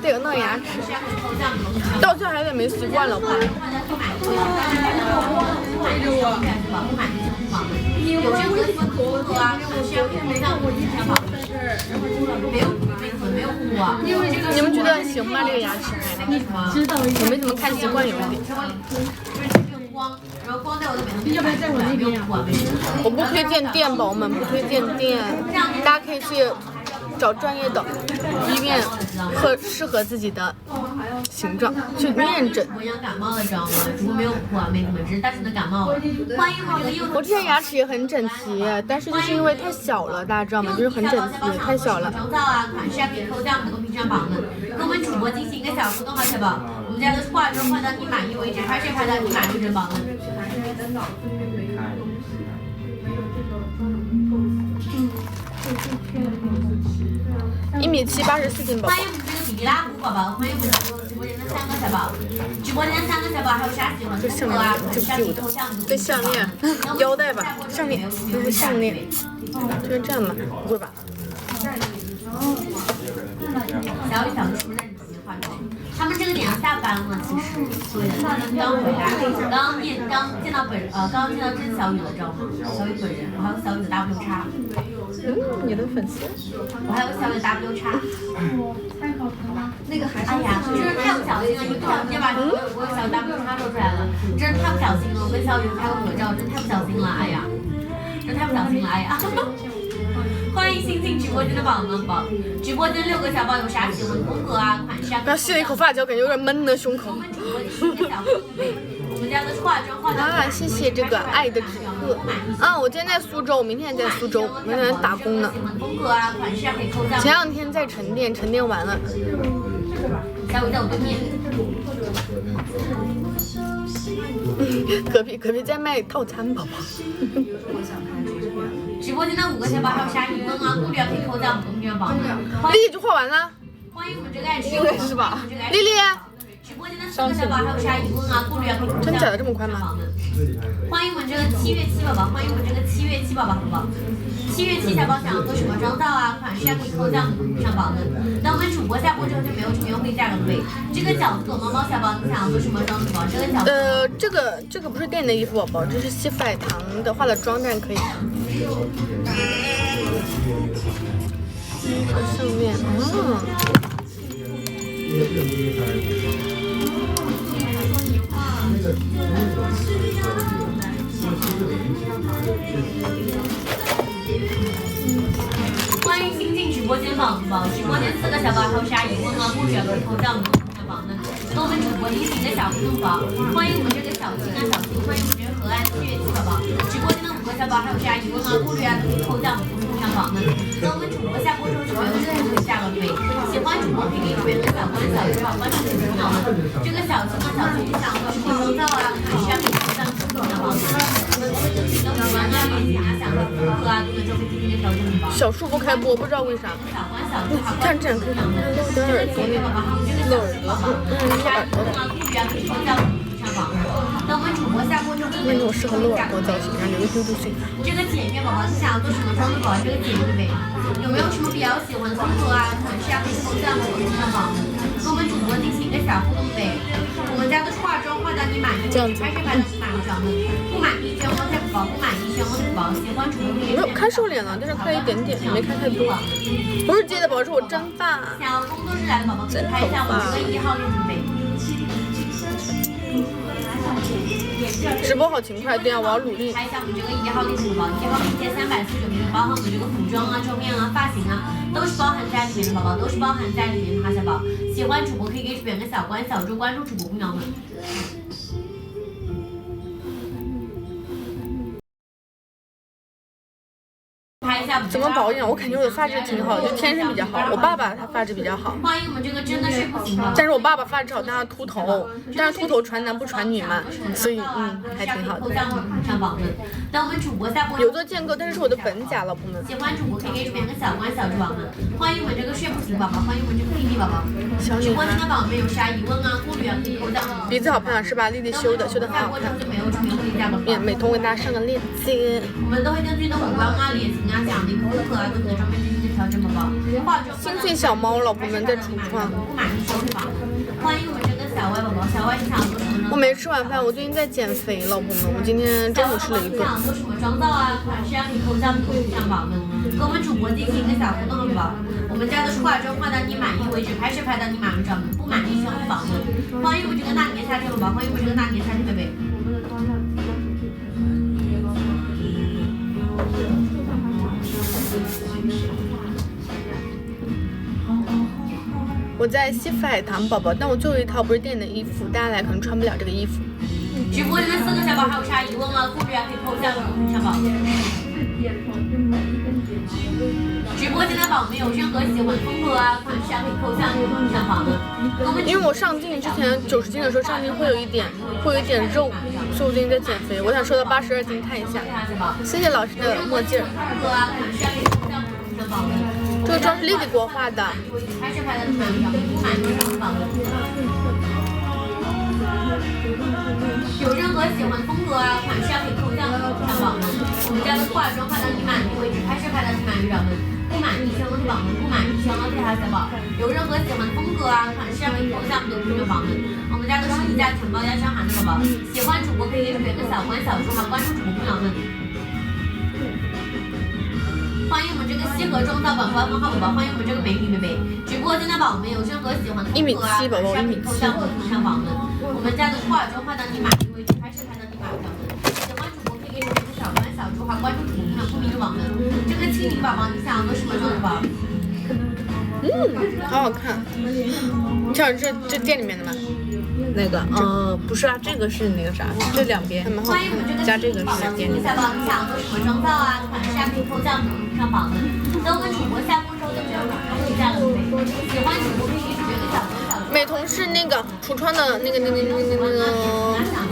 这个弄牙齿，到现在还有点没习惯了，快。你们觉得行吗？这个牙齿拍的？我没怎么看习惯，有一点。我不推荐店，宝宝们不推荐店，大家可以去找专业的医院和适合自己的形状去面诊。我之前牙齿也很整齐，但是就是因为太小了，大家知道吗？就是很整齐，太小了。跟我们主播进行一个小互动，好，小宝。我们家的化妆化到你满意为止，拍摄拍到你满意为止，宝们。1.7米84斤，宝宝。欢迎我们这个比比拉虎宝宝，欢迎我们直播间的3个小宝，直播间的3个小宝还有啥喜欢的风格啊？啥皮头像？这项链、腰带吧，项链，这是项链，就是这样吧？不会吧？小雨小是不是认真化妆？他们这个点要下班了，其实对的，他们刚回来，刚见到真小雨了，知道吗？小雨本人，我还有小雨的 W 叉。你的粉丝？我还有小雨的 W 叉。那个还是哎呀，真是太不小心了，一不小心就把我小雨 W 叉说出来了，真是太不小心了。我跟小雨拍过合照，真太不小心了，哎呀，真太不小心了，哎呀。欢迎新进直播间的宝宝们，直播间6个小宝有啥喜欢的风格啊、款式啊？刚吸了一口发胶，感觉有点闷的胸口。我们家的化妆化啊，谢谢这个爱的纸鹤。啊，我今天在苏州，我明天在苏州，明天打工呢。风格啊、款式啊可以扣上。前2天在沉淀，沉淀完了。小雨在我对面。隔壁在卖套餐，宝宝。直播间的5个小宝还有啥疑问啊、顾虑啊，可以扣在我们公屏上宝们。丽丽就画完了。欢迎我们这个爱吃是吧？丽丽。直播间的4个小宝还有啥疑问啊、顾虑啊，可以扣在真假的这么快吗？欢迎我们这个7月7宝宝，欢迎我们这个7月7宝宝，宝宝。7月7小宝想要做什么妆造啊、款式啊，可以扣在我们公屏上宝们。那我们主播下播之后就没有什么优惠价格了呗。这个饺子狗猫猫小宝，你想要做什么妆子宝？这个饺子。这个不是店里的衣服，宝宝，这是西海棠的化了妆，但是可以。项链，欢迎新进直播间宝宝，直播间4个小宝还有啥疑问啊、顾虑啊，可以扣在我们公屏上宝们。跟我们主播进行一个小互动宝，欢迎我们这个小青啊、小青，欢迎我们这个河岸7月7宝宝，直播间的5个小宝还有啥疑问啊、顾虑啊，可以扣在我们公屏上宝们。跟我们主播下播之后就没有任何价格费，喜欢主播可以给主编的小关小鱼宝关注主播宝们。这个小青啊、小青，你想做什么妆造啊、款式啊，可以扣在我们公屏上宝们。我们都会更新的5万链接啊，想要风格啊，根本就会进行一个调整宝。小树不开播，不知道为啥。看这样可以看，露点耳朵那个，露耳朵，等我们主播下播之后，那种适合露耳朵造型，然后留个嘟嘟嘴。这个姐妹宝宝，你想要做什么妆的宝宝？这个姐妹有没有什么比较喜欢的风格啊、款式啊，可以扣在我们公屏上宝们，跟我们主播进行一个小互动呗。我们家的化妆化到你满意，拍摄拍到你满意，宝们不满意选我的宝，不满意选我的宝，喜欢主播可以。没有看瘦脸了，但是看了一点点，没看太多。不是接的宝，是我真发。想要工作室来的宝宝可以拍一下我这个1号链接呗。直播好勤快，对啊，我要努力。拍一下我们这个1号链接宝宝，1号链接349元，包含我们这个服装啊、妆面啊、发型啊，都是包含在里面的宝宝，都是包含在里面的哈，小宝。喜欢主播可以给主编个小关小猪，关注主播姑娘们。怎么保养？我感觉我的发质挺好，就天生比较好。我爸爸他发质比较好。欢迎我们这个真的是不行的。但是我爸爸发质好，但他秃头，但是秃头传男不传女嘛，所以还挺好的。等我们主播下播。有做建构，但是是我的本家，老婆们。喜欢主播可以给主编个小关小猪宝们。欢迎我们这个睡不醒宝宝，欢迎我们这个丽丽宝宝。直播间的宝贝有啥疑问啊、顾虑啊，可以扣在我们。鼻子好漂亮是吧？丽丽修的很好看。美瞳给大家上个链接。我们都会根据你的五官啊、脸型啊、讲的一个风格啊，对你的妆面进行调整宝宝。化妆心碎小猫，老婆们在橱窗。不满意收费宝们，欢迎我们这个小歪宝宝，小歪你想做什么呢？我没吃晚饭，我最近在减肥，老婆们，我今天中午吃了一个。想做什么妆造啊？款式啊，可以扣项目上宝们，跟我们主播进行一个小互动好不好？我们家的化妆化到你满意为止，拍摄拍到你满意，不满意消费宝们。欢迎我们这个大年夏天宝宝，欢迎我们这个大年夏天贝贝。我在西府海棠宝宝，但我最后一套不是店里的衣服，大家来可能穿不了这个衣服。直播间的4个小宝还有啥疑问啊？顾虑啊，可以扣项上宝。直播间的宝们有任何喜欢风格啊、款式啊，可以扣项上宝的。因为我上镜之前90斤的时候上镜会有一点肉，所以我最近在减肥，我想瘦到82斤，看一下。谢谢老师的墨镜。这个妆是丽丽给我画的。有任何喜欢风格啊、款式啊，可以扣项上宝们。我们家的化妆化到你满意为止，拍摄拍到你满意宝们。不满意箱宝们，不满意箱对还小宝。有任何喜欢风格啊、款式啊，可以扣项的听众宝们。我们家都是宜家钱包加上韩的宝宝，喜欢主播可以给主播个小关小猪，还关注主播朋友们。欢迎我们这个西河妆造馆官方号宝宝，欢迎我们这个美女贝贝。直播间的宝们有任何喜欢的风格啊，款式啊，可以扣项的听众宝们。我们家的化妆化到你满意为止，拍摄拍到你满意宝们。喜欢主播可以给主播个小关小猪，还关注主播朋友不明的宝们。这个青柠宝宝，你想要做什么妆的宝？好好看。你瞧这店里面的吗？那个，不是啊，这个是那个啥，这两边欢迎我们这个加这个是店里面。小宝，你想要做什么妆造啊？款式啊，可以扣项上宝们。等我们主播下播之后，就没有马上回家了。喜欢主播可以给主播个小关小猪。美瞳是那个橱窗的那个，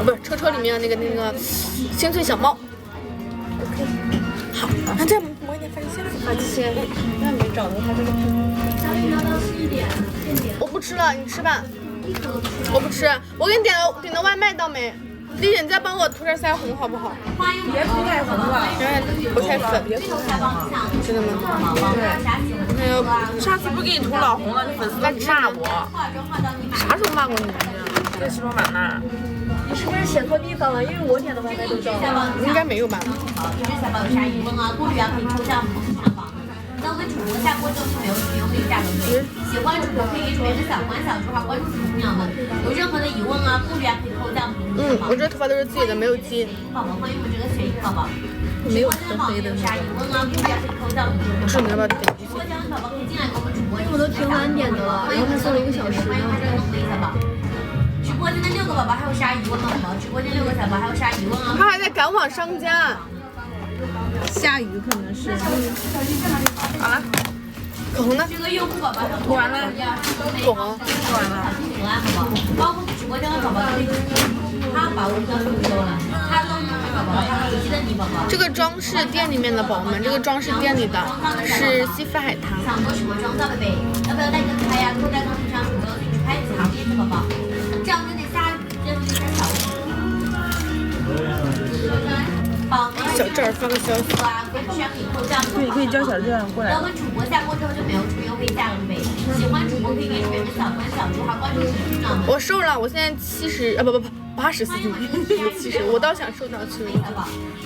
不是车里面的那个心碎小猫。好，那再抹一点番茄。番茄，那没找到它这个。我不吃了，你吃吧。我不吃，我给你点的外卖到没？丽姐，你再帮我涂点腮红好不好？别涂腮红了，不太粉。真的吗？对。哎呦，下次不给你涂老红了，你粉丝都骂我。啥时候骂过你？在西双版纳。你是不是写错地方了？因为我点的外卖都到了。应该没有吧？一只小宝有啥疑问啊？顾虑啊，可以抽项目上榜。那我们主播下播之后就没有使用可以加入对。喜欢主播可以给主播个小关小猪，还关注主播朋友们。有任何的疑问啊、顾虑啊，可以扣项目上榜。我这头发都是自己的，没有接。宝宝，欢迎我们这个学艺宝宝。没有黑黑的。有啥疑问啊？顾虑啊，可以扣项目上榜。是你要不要点？直播间的宝宝可以进来跟我们主播。我都挺晚点的了，然后还送了1个小时呢。直播间的6个宝宝还有啥疑问吗？宝宝，直播间6个小宝还有啥疑问啊？他还在赶往商家。下雨可能是。好了。口红呢？这个用户宝宝涂完了。口红涂完了。可爱宝宝，包括直播间的宝宝可以，他把我的都收了，他都是宝宝，他手机的你宝宝。这个妆是店里面的宝宝们，这个妆是店里的，是西府海棠。想做什么妆造贝贝？要不要带个拍呀？扣在公屏上，主播给你拍几行面子宝宝。这样真的下雨，真的是小雨。小郑儿发个消息。对，可以叫小郑过来。等我们主播下播之后就没有主播可以加了贝贝。喜欢主播可以给主播个小关小猪，还关注主播呢。我瘦了，我现在70，不，84斤，70，我倒想瘦到70。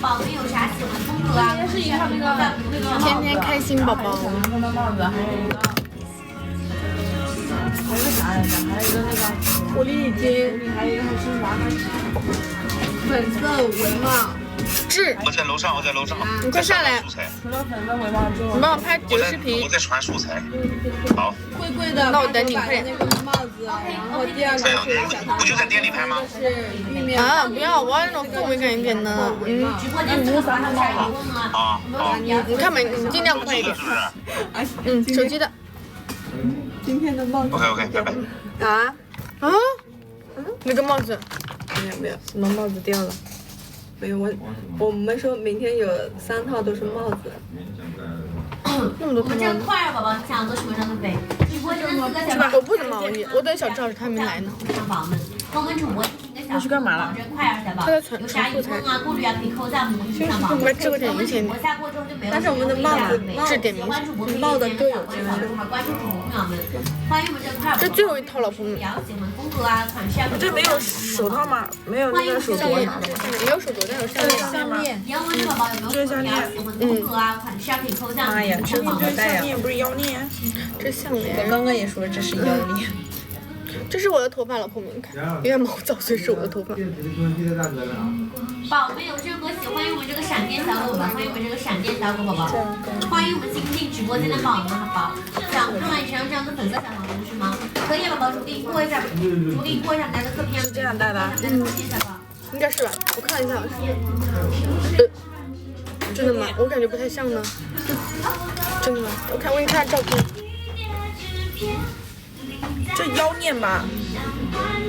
宝们有啥喜欢风格啊？是一套那个天天开心宝宝。还有个啥来着？还有一个那个狐狸精，还有一个还是啥粉色围帽。我在楼上，你快下来。除了粉色围帽之后，你帮我拍几个视频。我在传素材。好。贵贵的。那我等你，快点。那个帽子，然后第2个是我就在店里拍吗？是玉面。啊，不要，我要那种氛围感一点的。直播间这个啥啥疑问啊？你看吧，你尽量快一点。是不是？手机的。今天的帽子。OK， 拜拜。那个帽子。没有，什么帽子掉了？没有，我们说明天有3套都是帽子。那么多我们这个快乐宝宝想做什么妆的贝？直播间的4个小宝。我不怎么熬夜，我等小赵他还没来呢。上宝们，跟我们主播进行一个小他去干嘛了？他在传素材。我们这个点明显点。但是我们的帽子帽的都有这个。这最后一套了，朋友们。这没有手套吗？没有那个手镯。没有手镯，但有项链。这是项链。妈呀，这项链不是腰链？这项链。我刚刚也说这是腰链。这是我的头发了，朋友们看，因为毛躁，所以是我的头发。宝贝有任何喜欢我们这个闪电小狗宝，欢迎我们这个闪电小狗宝宝，欢迎我们新进直播间的宝们，好不好？想看看你身上这样的粉色小毛巾是吗？可以，宝宝，我给你过一下，我给你过一下我们家的特别是这样戴的。应该是吧？我看一下，真的吗？我感觉不太像呢。真的吗？我给你看照片。这腰链吧，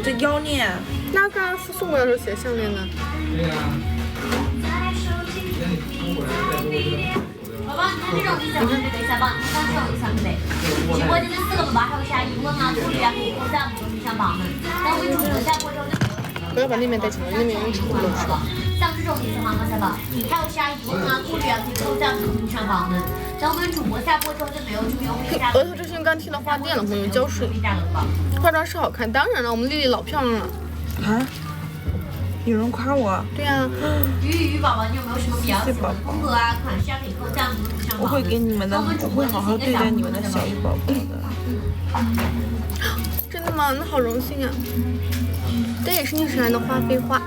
这腰链。那刚刚送过来的时候写项链呢？宝宝，你看这种你想对对小宝，你看这种你想对对。直播间的4个宝宝还有啥疑问吗？顾虑啊，可以扣赞我们上榜们。等我们主播下播之后就。不要把那边带起来，那边人吵了是吧？像这种你喜欢吗，小宝？还有啥疑问吗？顾虑啊，可以扣赞我们上榜们。等我们主播下播之后就没有这么优惠价。额头这些刚剃了花店了，朋友浇水。化妆师好看，当然了，我们丽丽老漂亮了。啊？有人夸我？对呀。鱼宝宝，你有没有什么比较喜欢风格啊、款式啊？可以扣赞我们上榜。我会给你们的，我会好好对待你们的小鱼宝宝的。真的吗？那好荣幸啊！这也是逆时来的花非花。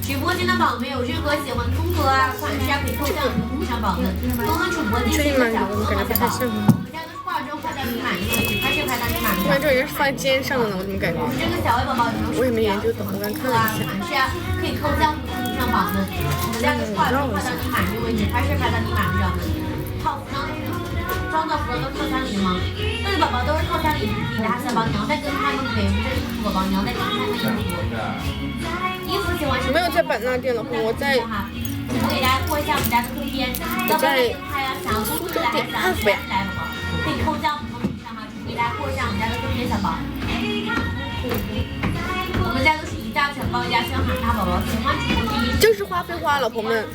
直播间的宝们有任何喜欢风格啊、款式啊，可以扣赞我们上榜的。我们主播进行一个小活动，好不好？我们家都是化妆化到你满意为止，拍摄拍到你满意。我感觉这人是放在肩上的呢，我怎么感觉？这个小微宝宝有没有？我也没研究懂，我刚看了一下。款式啊，可以扣赞我们上榜的。我们家都是化妆化到你满意为止，拍摄拍到你满意的。套服装装到服装都套餐里的吗？对，宝宝都是套餐里的，小宝你要再跟拍吗？对，我们这衣服宝宝你要再跟拍吗？衣服喜欢什么？没有在版纳店了，我在。我给大家过一下我们家的特编，要不要跟拍啊？想要公司来还是想要自己来，宝宝可以扣赞我们的上吗？给大家过一下我们家的特编，小宝。我们家都是一大全包加宣喊他宝宝，喜欢主播第一。就是花非花，老婆们。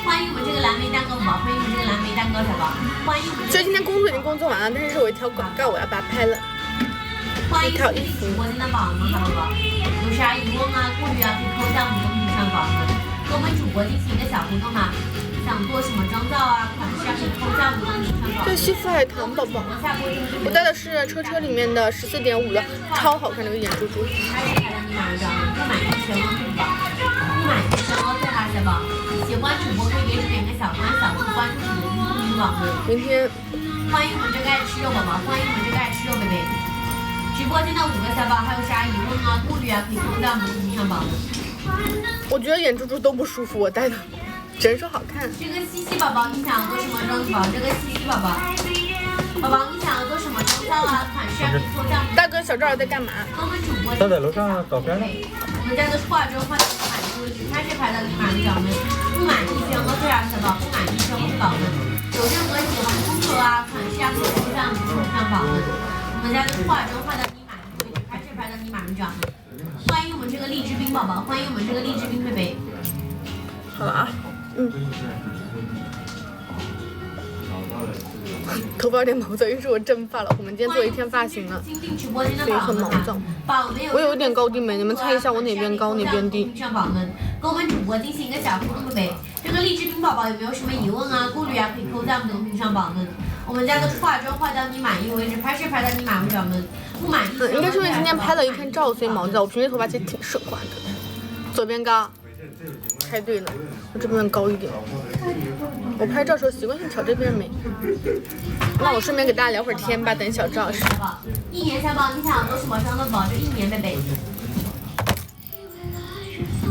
欢迎我们这个蓝莓蛋糕宝宝，欢迎我们这个蓝莓蛋糕小宝，欢迎我们。所以今天工作已经工作完了，但是我一条广告我要把它拍了。欢迎我们直播间的宝们，好宝宝，有啥疑问啊、顾虑啊，可以扣赞我们公屏上宝们，跟我们主播进行一个小互动嘛。想做什么妆造啊、款式啊，可以扣赞我们公屏上宝。这西富海棠宝宝，我戴的是车里面的14.5的，超好看的一个眼珠珠。拍的你满意的，不满意全 OK 宝，不满意全 OK 哈小宝。喜欢主播可以给主点个小关注主播公屏宝们。明天欢迎我们这个爱吃肉宝宝，欢迎我们这个爱吃肉贝贝。直播间的5个小宝还有啥疑问啊、顾虑啊，可以扣赞我们公屏上宝的。我觉得眼珠珠都不舒服，我戴的，只能说好看。这个西西宝宝，你想要做什么妆宝？这个西西宝宝，宝宝你想要做什么妆造啊？款式啊，可以扣赞。大哥，小赵在干嘛？跟我们主播。他在楼上搞片呢。我们家都是化妆化到你满意为止，拍摄拍到你满意宝们。不满意全额退啊，小宝，不满意全额宝们。有任何喜欢风格啊、款式啊，可以扣赞我们公屏上宝们。我们家都是化妆化到你满意为止，拍摄拍到你满意长的。欢迎我们这个荔枝冰宝宝，欢迎我们这个荔枝冰贝贝。好了啊，头发有点毛躁，因为是我正发了。我们今天做了一天发型了，所以很毛躁。我有一点高低眉，你们猜一下我哪边高哪边低？上宝们，跟我们主播进行一个小互动贝贝。这个荔枝冰宝宝有没有什么疑问啊、顾虑啊？可以扣在我们的公屏上宝们。我们家的化妆化到你满意为止，拍摄拍到你满意宝们。不满意。应该是因为今天拍了一天照，所以毛躁。我平时头发其实挺顺滑的，左边高。猜对了，我这边高一点。我拍照时候习惯性挑这边眉。那我顺便给大家聊会儿天吧，等小赵老师。1年小宝，你想要做什么妆的宝？就1年贝贝。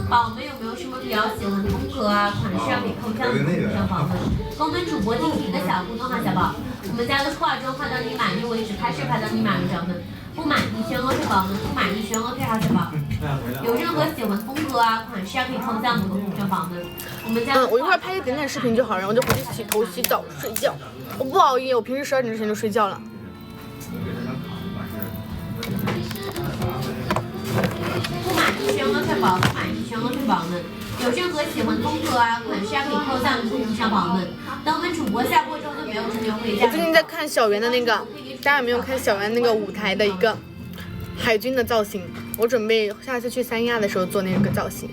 宝们有没有什么比较喜欢的风格啊、款式啊？可以扣赞我们公屏上宝们，跟我们主播进行一个小互动哈，小宝。我们家的化妆化到你满意为止，拍摄拍到你满意宝们。不满意全 OK 宝们，不满意全 OK 哈，小宝。有任何喜欢风格啊、款式啊，可以扣赞我们公屏上宝们。我们家我一会儿拍一点点视频就好，然后就回去洗头、洗澡、睡觉。我不熬夜，我平时12点之前就睡觉了。意选额退保，不满意选额退保的。有任何喜欢风格啊、款式啊，可以扣在我们公屏上榜的。等我们主播下播之后就没有这个优惠价。我最近在看小圆的那个，大家有没有看小圆那个舞台的一个海军的造型？我准备下次去三亚的时候做那个造型。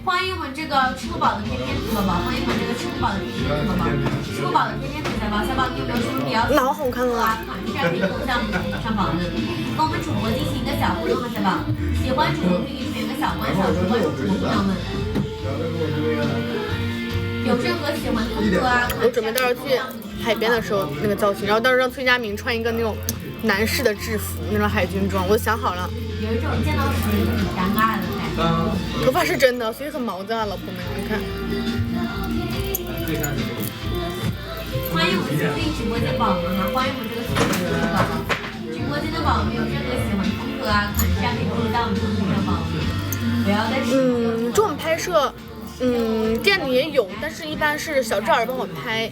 欢迎我们这个吃不饱的天天子宝宝，欢迎我们这个吃不饱的天天子宝宝，吃不饱的天天子小宝，小宝你有没有什么比较老好看了，款式啊可以扣在我们公屏上榜的，跟我们主播进行一个小互动哈，小宝，喜欢主播可以点个小关小主，关注主播朋友们。有任何喜欢风格啊，我准备到时候去海边的时候那个造型，然后到时候让崔佳明穿一个那种男士的制服，那种海军装，我想好了。有一种见到水很尴尬的感觉。头发是真的，所以很毛的啊，老婆们，你看。欢迎我们新进直播间宝宝们哈，欢迎我们这个新进的宝宝。直播间的宝宝们有任何喜欢风格啊、款式啊，可以扣到我们公屏上宝宝们。不要再这种拍摄。店里也有，但是一般是小赵儿帮我拍，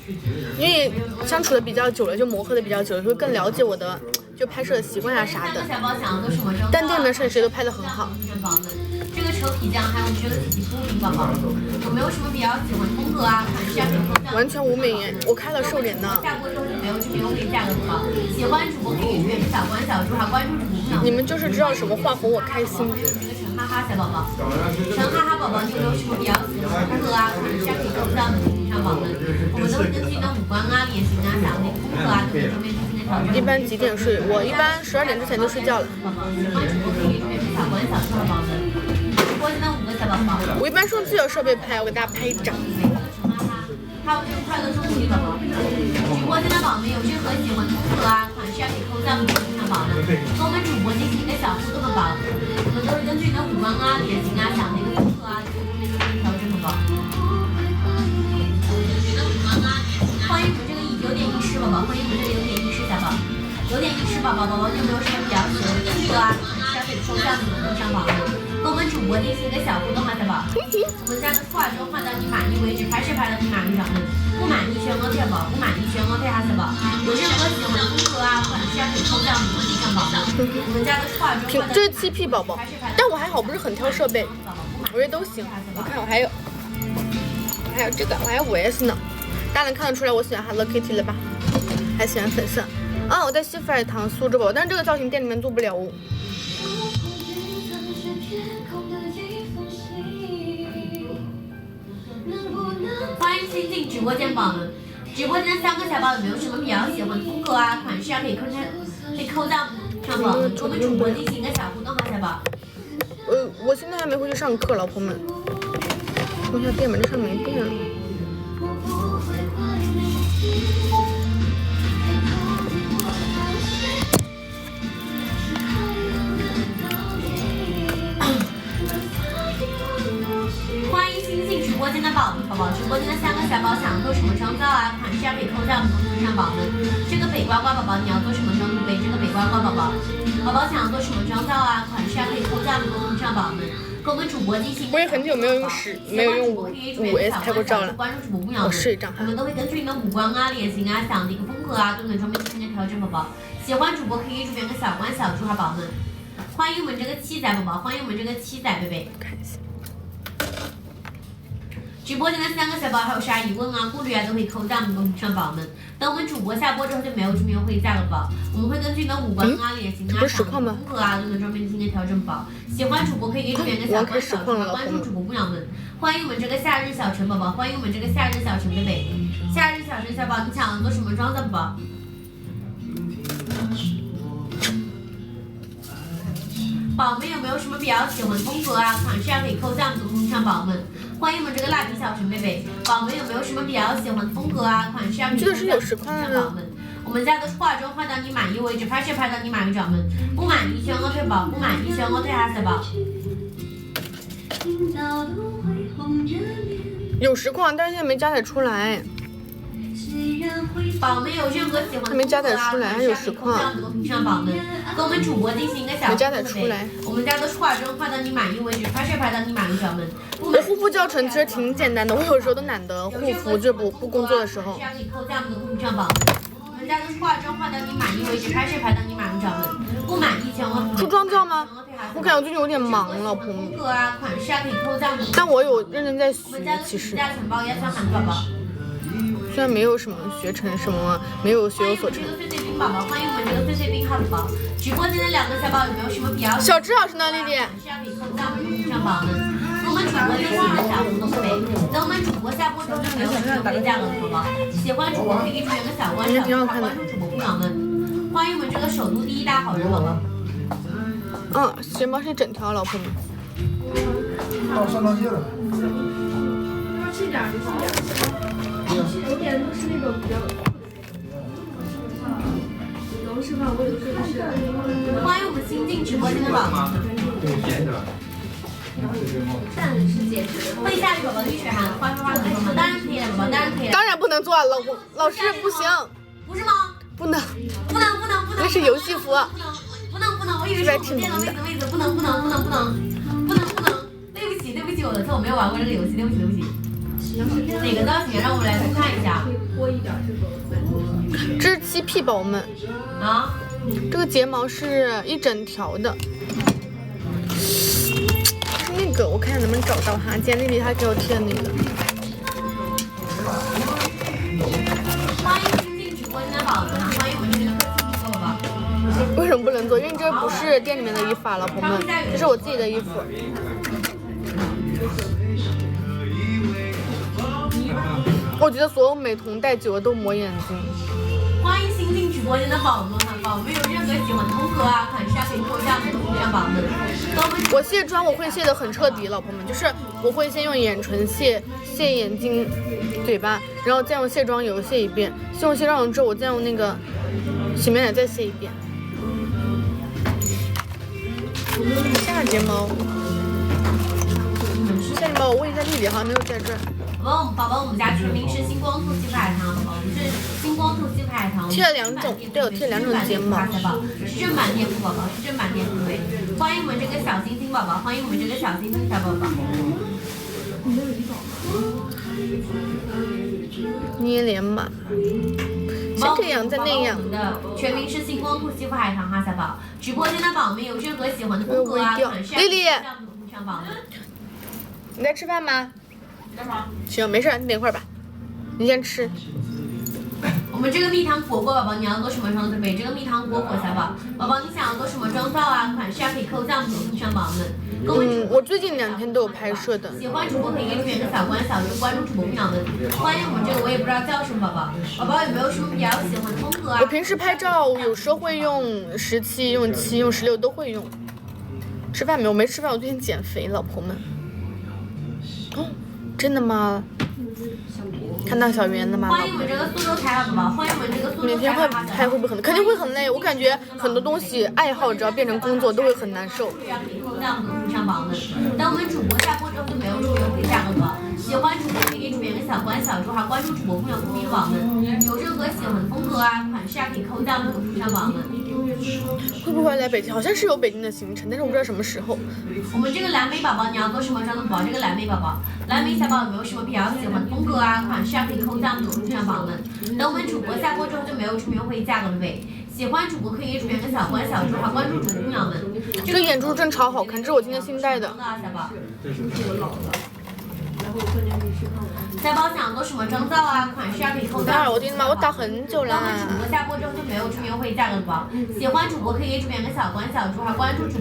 因为相处的比较久了，就磨合的比较久了，会更了解我的就拍摄的习惯啊啥的。但店里面摄影师都拍的很好。这个扯皮匠还有我们这个体肤饼宝宝，有没有什么比较喜欢风格啊、款式啊？完全无美颜，我开了瘦脸的。下播之后就没有这个优惠价格的宝，喜欢主播可以点小关小猪哈，关注主播。你们就是知道什么话哄我开心。哈哈小宝宝，陈哈哈宝宝，你有没有什么比较喜欢风格啊、款式啊可以扣在我们公屏上榜的？我们都会根据你的五官啊、脸型啊、想那个风格啊等方面进行调整。一般几点睡？我一般12点之前就睡觉了。喜欢主播可以点小关小猪宝宝的。直播间的5个小宝宝。我一般是用自己的设备拍，我给大家拍一张。还有这个快乐中国宝宝，直播间的宝宝们有任何喜欢风格啊、款式啊可以扣在我们公屏上榜的，跟我们主播进行一个小互动的宝，我们都是根据你的五官啊、脸型啊、想的一个风格啊，这个方面进行调整的宝。欢迎我们这个有点意识宝宝，欢迎我们这个有点意识小宝，有点意识宝宝，宝宝你有没有什么比较喜欢风格啊、款式啊可以扣在我们公屏上榜的？跟我们主播进行一个小互动哈，小宝。我们家的化妆化到你满意为止，拍摄拍到你满意掌门。不满意选额退宝，不满意选额退哈，小宝。有任何喜欢风格啊、款式啊可以扣在我们公屏上榜的。我们家的化妆化到这是7P 宝宝，但我还好，不是很挑设备，我觉得都行。我看我还有这个，我还有5S 呢。大家能看得出来我喜欢 Hello Kitty 了吧？还喜欢粉色。啊，我在吸粉糖素质宝，但是这个造型店里面做不了哦。欢迎新进直播间宝们，直播间的3个小宝有没有什么比较喜欢风格啊、款式啊可以扣在上榜，我们主播进行一个小互动哈，小宝。我现在还没回去上课，老婆们。看一下电门，这上没电了。欢迎新进直播间的宝宝，直播间的3个小宝想要做什么妆造啊、款式啊可以扣在我们公屏上榜的。这个北瓜瓜宝宝你要做什么妆对？这个北瓜瓜宝宝，宝宝想要做什么妆造啊、款式啊可以扣在我们公屏上榜的。跟我们主播进行。我也很久没有用5S 拍过照了。关注主播不秒我试一张。我们都会根据你的五官啊、脸型啊、想的一个风格啊，对你的妆面进行调整，宝宝。喜欢主播可以主编个小关小猪哈，宝们。欢迎我们这个7仔宝宝，欢迎我们这个7仔贝贝。看一下。直播间的3个小宝还有啥疑问啊、顾虑啊，都可以扣在我们公屏上宝们。等我们主播下播之后就没有这么优惠价了宝，我们会根据你的五官啊、脸型啊、想的风格啊，对你的妆面进行调整宝。喜欢主播可以给主编个小关小猪，关注主播不秒们。欢迎我们这个夏日小陈宝宝，欢迎我们这个夏日小陈贝贝。夏日小陈小宝，你想要做什么妆造宝？宝们有没有什么比较喜欢风格啊、款式啊可以扣在我们的公屏上宝们。欢迎我们这个蜡笔小陈贝贝，宝们有没有什么比较喜欢风格啊、款式啊可以扣在我们的公屏上宝们。我们家的化妆化到你满意为止，拍摄拍到你满意掌门。不满意选额退宝，不满意选额退哈小宝。有实况，但是现在没加载出来。宝们有任何喜欢还没加载出来，还有实况。公屏上宝们，跟我们主播进行一个小没加载出来。我们家的化妆化到你满意为止，拍摄拍到你满意掌门。我护肤教程其实挺简单的，我有时候都懒得护肤，就不工作的时候。们家的化妆化到你满意为止，拍摄拍到你满意找的，不满意千万不梳妆皂吗？我感觉我最近有点忙了，朋友。风格啊，款式啊可以扣赞的。但我有认真在学我们家，的其实私家钱包压箱喊宝宝。虽然没有什么学成什么，没有学有所成。碎碎冰宝宝，欢迎我们这个碎碎冰汉堡。直播间的2个小宝有没有什么比较？小智老师呢，丽丽？是要可以扣赞的上榜的。跟我们主播一起的小互动呗。等我们主播下播之后就没有什么回价了，宝宝。喜欢主播可以给主播个小关小，关注主播朋友们。欢迎我们这个首都第一大好人宝宝。钱包是一整条，老婆们。到上当届了。吃点儿，有点都是那种比较。能吃饭，我有时候是。欢迎我们新进直播间的宝宝。会下雨宝宝的御水寒，花花的宝宝当然可以了，宝宝当然可以了。当然不能做，老师不行。不是吗？不能。那是游戏服。不能，我以为是我们电脑位置，不能，对不起，我的错，我没有玩过这个游戏，对不起。哪个造型？让我们来看一下。这是7P 宝宝们啊，这个睫毛是一整条的。那个我看能不能找到哈，今天丽丽她给我贴的那个。欢迎新进直播间的宝子哈，欢迎我们这个宝宝。为什么不能做？因为这不是店里面的衣服啊，老婆们，这是我自己的衣服。我觉得所有美瞳戴久了都磨眼睛。欢迎新进直播间的宝们哈，宝们有任何喜欢的风格啊、款式啊，可以扣价的，都上宝们。我卸妆我会卸得很彻底，老婆们，就是我会先用眼唇卸眼睛、嘴巴，然后再用卸妆油卸一遍，卸完卸妆油之后，我再用那个洗面奶再卸一遍。下睫毛，我问一下丽丽，好像没有在这儿。宝宝，我们家全名是星光兔西普海棠，宝宝是星光兔西普海棠。贴了2种，对，我贴了2种睫毛。是正版店铺，宝宝是正版店铺对。欢迎我们这个小星星宝宝，欢迎我们这个小星星小宝宝。捏脸码，先这样再那样。全名是星光兔西普海棠哈，小宝。直播间的宝们有任何喜欢的风格啊、款式啊，丽丽，上宝们。你在吃饭吗？干嘛？行，没事，你等一会儿吧。你先吃。我们这个蜜糖果果宝宝，你要做什么妆对不对？这个蜜糖果果小宝，宝宝你想要做什么妆造啊？款式啊可以扣赞的，上宝们。我最近2天都有拍摄的。喜欢主播可以给主编个小关小，就关注主播朋友们。欢迎我们这个我也不知道叫什么宝宝，宝宝有没有什么比较喜欢的风格啊？我平时拍照有时候会用17、用7、用16都会用。吃饭没有？没吃饭，我最近减肥，老婆们。哦，真的吗？看到小圆了吗？欢迎我们这个苏州台宝宝，欢迎我们这个苏州台。每天拍会不会很累？肯定会很累。我感觉很多东西爱好只要变成工作都会很难受。上榜的，等我们主播下播之后就没有主播可以下播了。喜欢主播可以给主编个小关小猪，还关注主播朋友同名宝们。有任何喜欢的风格啊、款式啊，可以扣赞的上榜的。会不会来北京？好像是有北京的行程，但是我不知道什么时候。我们这个蓝莓宝宝，你要做什么妆的宝宝？这个蓝莓宝宝，蓝莓小宝有没有什么比较喜欢的风格啊、款式啊，可以扣赞的上榜的。等我们主播下播之后就没有出名会价格了呗。喜欢主播可以给主编个小关小猪，还关注主播朋友们。这个眼珠真超好看，这是我今天新戴的。小宝。小宝想做什么妆造啊？款式啊可以扣赞。我的妈，我打很久了。等我们主播下播之后就没有出名会价格了宝。喜欢主播可以给主编个小关小猪，还关注主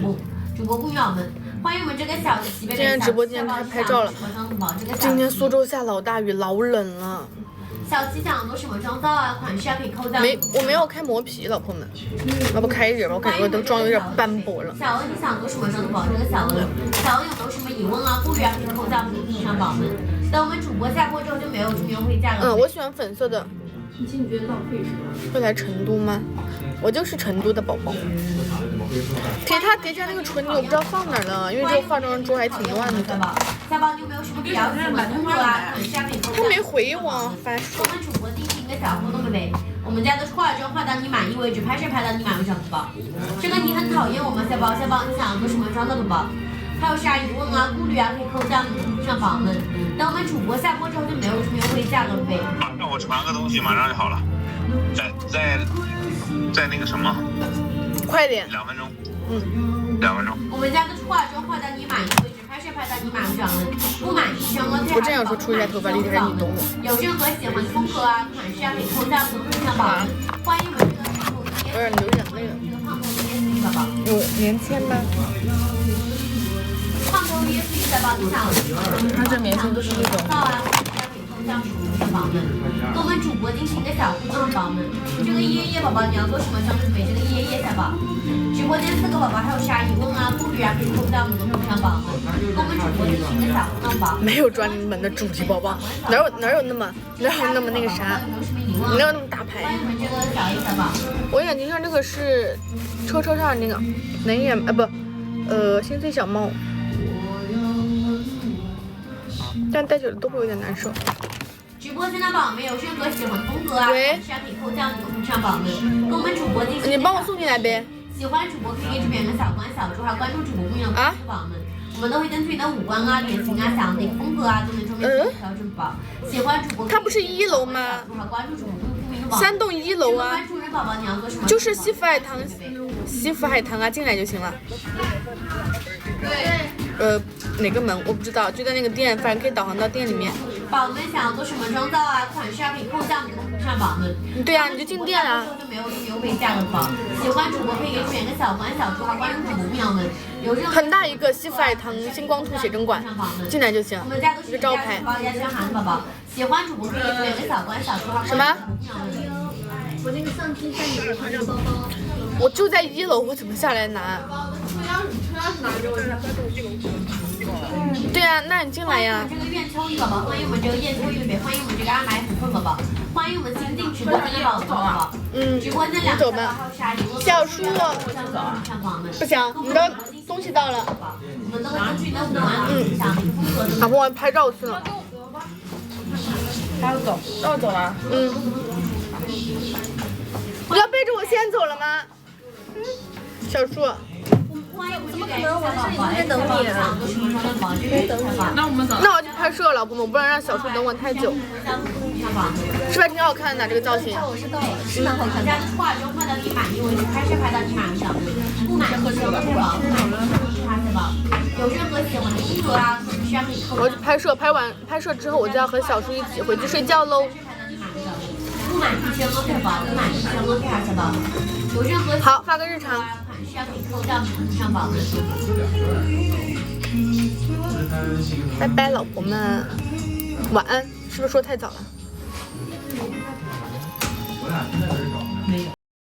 播朋友们。欢迎我们这个小喜贝。今天直播间开拍照了。今天苏州下老大雨，老冷了。小七想做什么妆造啊？款式啊可以扣赞。我没有开磨皮，老婆们，要不开一点吧，我感觉我的妆有点斑驳了。小欧你想做什么妆的宝？这个小欧有没有什么疑问啊？顾虑啊可以扣赞上宝们。等我们主播下播之后就没有出名会价格。我喜欢粉色的。你觉得浪费是吧？会来成都吗？我就是成都的宝宝。他叠加那个唇泥，我不知道放哪儿了，因为这个化妆桌还挺乱的。小宝，你有没有什么比较喜欢的风格啊？款式啊可以扣赞。他没回我，发说。我们主播进行一个小互动对不对？我们家的化妆化到你满意为止，拍摄拍到你满意为止，宝宝。这个你很讨厌我们小宝，你想做什么妆的宝宝？还有啥疑问啊、顾虑啊，可以扣赞上宝们。等我们主播下播之后就没有出名会价格了呗。让我传个东西，马上就好了。在那个什么快点。 2分钟，嗯，2分钟。我们家的化妆化到你满意为止，拍摄拍到你满意为止，不满意相关退我正想说出一下头发，丽丽还是你懂我。有任何喜欢的风格啊、款式啊，可以扣下我们的头像宝们，欢迎我们这个胖头有点流眼泪了。这个胖头 ESP 宝宝，有棉签吗？胖头 ESP 的宝，你想它这棉签都是那种到啊，可以扣下属于的宝们，跟我们主播进行一个小互动宝们，这个夜宝宝你要做什么想准备这个夜小宝。 直播间4个宝宝还有啥疑问啊、不语啊，可以扣到我们的头像宝们，跟我们主播进行一个小互动宝。没有专门的主题包包，哪有那么那个啥，哪有那么大牌？欢迎我们这个小A 小宝。我眼睛上这个是车上那个蓝眼心碎小猫，但戴久了都会有点难受。 直播间的宝们有任何喜欢风格啊，款式啊，可以扣到我们的头像宝们，跟我们主播进行。你帮我送进来呗。喜欢主播可以给主播点个小关小注，还有关注主播不一样的宝们，我们都会根据你的五官啊、脸型啊、想要哪个风格啊，都能专门调整宝。喜欢主播它不是1楼吗？还关注主播不一样的宝。 3栋1楼啊。关注人宝宝你要做什么？就是西府海棠啊，进来就行了。哪个门我不知道，就在那个店，反正可以导航到店里面。宝们想要做什么妆造啊、款式啊，可以扣下我们的头像宝们。对啊，你就进店啊。就没有优惠价了宝。喜欢主播可以给主点个小关小注，还关注主播朋友们。有任何很大一个西府海棠星光凸写真馆，进来就行。我们家都是一个招牌。家宣函宝宝，喜欢主播可以给主点个小关小注，还什么？我那个相机在你的那个包包。我就在1楼，我怎么下来拿？对啊，那你进来呀。这个苑秋雨宝宝，欢迎我们这个燕秋玉北，欢迎我们这个阿买琥珀宝宝，欢迎我们新进直播间的宝宝。直播间2个号杀一个。小叔，不行，你的东西到了。我们都会根据你的五官想那个风格。老婆，我拍照去了。他要走，要走了。你要背着我先走了吗？小叔。怎么可能？我是已经在等你了。那我们走。那我去拍摄了，我不能让小叔等我太久。是不是挺好看的这个造型？我是到了，是蛮好看的。化妆化到你满意为止，拍摄拍到你满意的，不满意就不保，不满意就拍是吧？有任何喜欢的风格啊，或者是要可以扣。我去拍摄，拍摄之后我就要和小叔一起回去睡觉喽。不满意全额退保，不满意全额退还是保？有任何好，发个日常。款式要可以扣到上保的。拜拜，老婆们，晚安。是不是说太早了？